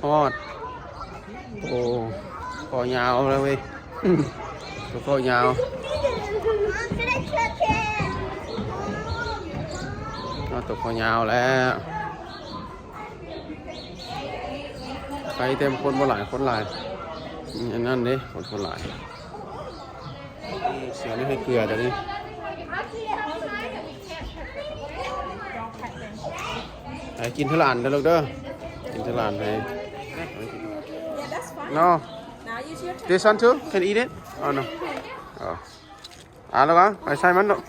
ฮอดโอ้คอยาวเลยเว้ยตัวคอยาวตัวคอยาวแล้วใครเต็มคนบ่หลายคนหลายอันนั้นเด้คนหลายเสียนี่ให้เกลือเดี๋ยวนี้ไปกินทะลานเด้อลูกเด้อกินทะลานไป No this one too can eat it oh no oh เอาลูกเอาไปใส่มันลูก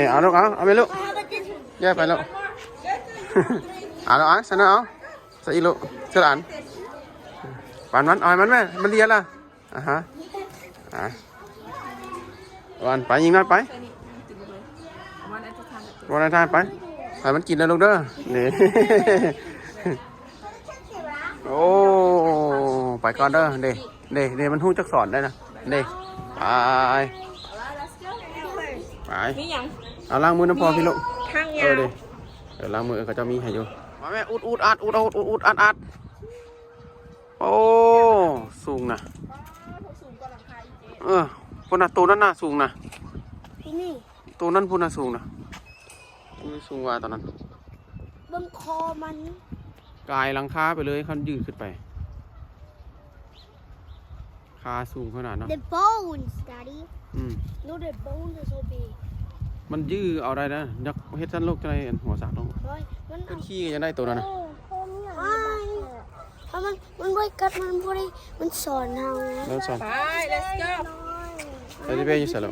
เอาลูกเอาไปลูกแยกไปลูกเอาลูกเอาใส่น้ำเอาใส่อีลูกทะลานปั่นมันเอามันแม่มันเลียล่ะฮะวันไปยิงน้อยไปวันไหนทานไปให้มันกินเลยลูกเด้อนี่โอ้ไปก่อนเด้อเด้มันหู้จักสอนได้นะเด้ไปเอาล้างมือน้ำพอพี่ลูกเด้ล้างมือเขาจะมีให้อยู่มาแม่อุดอัดโอ้สูงนะพุ่นน่ะตัวนั้นน่ะสูงนะตัวนั้นพุ่นน่ะสูงนะสูงกว่าตอนนั้นบนคอมันกายหลังคาไปเลยคันยืดขึ้นไปคาสูงขนาดนั้น The bones Daddy No the bones are so big มันยืดเอาได้นะยักเฮ็ดชั้นโลกจะได้หัวสากต้องขึ้นขี้ก็ยังได้ตัวนั้นนะถ้ามันไว้กัดมันสอนเราแล้วสอนไป let's go ไปที่เบ้อยู่เสร็จแล้ว